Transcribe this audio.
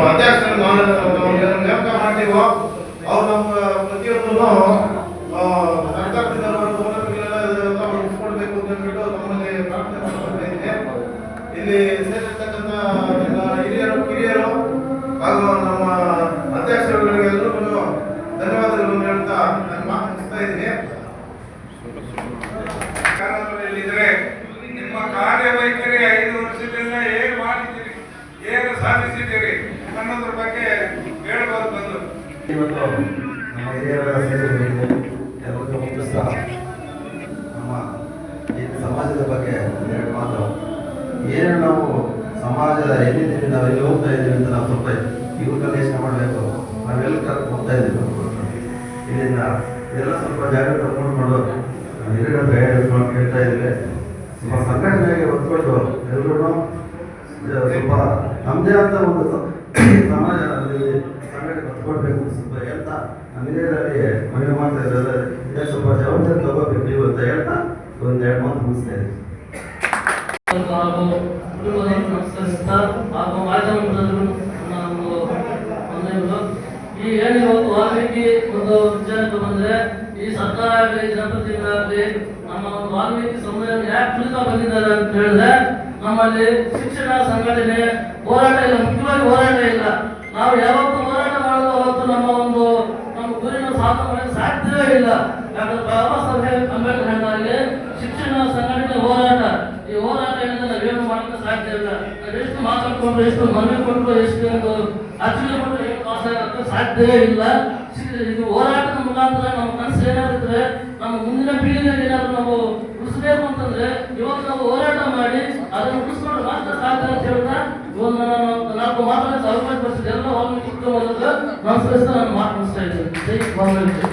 ಅಧ್ಯಕ್ಷರು ನೇಮಕ ಮಾಡ್ತೀವೋ ಅವ್ರು ನಮ್ಮ ಪ್ರತಿಯೊಂದೂ ಸರ್ಕಾರದಿಂದ ಸೌಲಭ್ಯಗಳೆಲ್ಲ ಉಳಿಸ್ಕೊಳ್ಬೇಕು ಅಂತ ಹೇಳ್ಬಿಟ್ಟು ನಮ್ಮಲ್ಲಿ ಪ್ರಾರ್ಥನೆ ಮಾಡ್ತಾ ಇದ್ದೀನಿ. ಇಲ್ಲಿ ಸೇರಿರ್ತಕ್ಕಂಥ ಕಿರಿಯರು ಹಾಗೂ ನಮ್ಮ ಅಧ್ಯಕ್ಷರುಗಳಿಗೆ ಎಲ್ಲರಿಗೂ ಧನ್ಯವಾದಗಳನ್ನು ಹೇಳ್ತಾ ನಾನು ಮಾತನಾಡ್ತಾ ಇದ್ದೀನಿ. ನಿಮ್ಮ ಕಾರ್ಯವೈಖರಿ 5 ವರ್ಷದಿಂದ ಏನು ಮಾಡಿದ್ದೀರಿ, ಏನು ಸಾಧಿಸಿದ್ದೀರಿ ಅನ್ನೋದ್ರ ಬಗ್ಗೆ ಹೇಳ್ಬೋದು ಬಂದು. ಇವತ್ತು ನಮ್ಮ ಹಿರಿಯರ ಸೇರಿಗಳಿಗೆ ಎಲ್ಲರಿಗೂ ಮುಗಿಸ್ತಾ ನಮ್ಮ ಈ ಸಮಾಜದ ಬಗ್ಗೆ ಎರಡು ಮಾತು. ಏನು ನಾವು ಸಮಾಜದ ಎಲ್ಲಿದ್ದೀವಿ, ನಾವು ಎಲ್ಲಿ ಹೋಗ್ತಾ ಇದ್ದೀವಿ ಅಂತ ನಾವು ಸ್ವಲ್ಪ ಇವ್ರ ಯೋಚನೆ ಮಾಡಬೇಕು. ನಾವೆಲ್ಲ ಕರ್ಕೊಂಡು ಹೋಗ್ತಾ ಇದ್ದೀವಿ ಇಲ್ಲಿಂದ ಎಲ್ಲ ಸ್ವಲ್ಪ ಜಾಗೃತಿ ತಗೊಂಡು ಹಿರಿಯರ ಕೇಳ್ತಾ ಇದ್ದೀವಿ. ಸ್ವಲ್ಪ ಸಂಘಟನೆಗೆ ಒತ್ಕೊಂಡು ಎಲ್ಲರೂ ಸ್ವಲ್ಪ ನಮ್ಮದೇ ಅಂತ ಒಂದು ಸಮಾಜ ಸಂಘಟನೆ ಒತ್ಕೊಡ್ಬೇಕು ಸ್ವಲ್ಪ ಹೇಳ್ತಾ ನಮ್ಮ ಹಿರಿಯರಲ್ಲಿ ಮನವಿ ಮಾಡ್ತಾ ಇದ್ದಾರೆ. ಇದೇ ಸ್ವಲ್ಪ ಜವಾಬ್ದಾರಿ ತಗೋಬೇಕು ನೀವು ಅಂತ ಹೇಳ್ತಾ ಒಂದು 2 ಮಾತು ಮುಗಿಸ್ತಾ ಇದ್ದೀವಿ. ಈ ಏನು ವಾಲ್ಮೀಕಿ ಒಂದು ವಿಚಾರಕ್ಕೆ ಬಂದ್ರೆ ಈ ಸರ್ಕಾರ ಆಗಲಿ ಜನಪ್ರತಿನಿಧಿಗಳಾಗಲಿ ನಮ್ಮ ಒಂದು ವಾಲ್ಮೀಕಿ ಸಮುದಾಯ ಯಾಕೆ ಕುಳಿತಾ ಬಂದಿದ್ದಾರೆ ಅಂತ ಹೇಳಿದ್ರೆ ನಮ್ಮಲ್ಲಿ ಶಿಕ್ಷಣ ಸಂಘಟನೆ ಹೋರಾಟ ಇಲ್ಲ, ಮುಖ್ಯವಾಗಿ ಹೋರಾಟ ಇಲ್ಲ. ನಾವು ಯಾವತ್ತು ಹೋರಾಟ ಮಾಡೋದು ಅವತ್ತು ನಮ್ಮ ಗುರಿನ ಸಾಧನೆ ಮಾಡಕ್ಕೆ ಸಾಧ್ಯವೇ ಇಲ್ಲ. ಡಾಕ್ಟರ್ ಬಾಬಾ ಸಾಹೇಬ್ ಅಂಬೇಡ್ಕರ್ ಹೇಳಿದಾಗೆ ಶಿಕ್ಷಣ ಸಂಘಟನೆ ಹೋರಾಟ, ಈ ಹೋರಾಟ ಏನಿದೆ ನಾವೇನು ಮಾಡಕ್ಕೆ ಸಾಧ್ಯ ಇಲ್ಲ. ಎಷ್ಟು ಮಾತಾಡ್ಕೊಂಡ್ರು, ಎಷ್ಟು ಮನವಿ ಕೊಟ್ಟರು, ಎಷ್ಟು ಒಂದು ಅರ್ಜುನ ಕೊಟ್ಟರು ಏನು ಪಾಸ್ ಆಗಕ್ಕೆ ಸಾಧ್ಯವೇ ಇಲ್ಲ. ಇದು ಹೋರಾಟದ ಮುಖಾಂತರ ನಮ್ಮ ಕನಸು ಏನಾದ್ರೆ ನಮ್ಮ ಮುಂದಿನ ಪೀಳಿಗೆಗೆ ಏನಾದ್ರು ನಾವು ಉಳಿಸಬೇಕು ಅಂತಂದ್ರೆ ಇವತ್ತು ನಾವು ಹೋರಾಟ ಮಾಡಿ ಅದನ್ನು ಉಳಿಸ್ಕೊಂಡು ಮಾತ್ರ ಸಾಧ್ಯ ಅಂತ ಹೇಳ್ತಾ ಇವತ್ತು ನಾನು 4 ಮಾತಾಡೋಕೆ ಅವಕಾಶ ಪಡಿಸಿದ ಎಲ್ಲ ವಾಲ್ಮೀಕಿ ಕುಟುಂಬದ ನಮಸ್ಕರಿಸ್ತಾ ನಾನು ಮಾತು ಮುಗಿಸ್ತಾ ಇದ್ದೀನಿ. ಜೈ ವಾಲ್ಮೀಕಿ.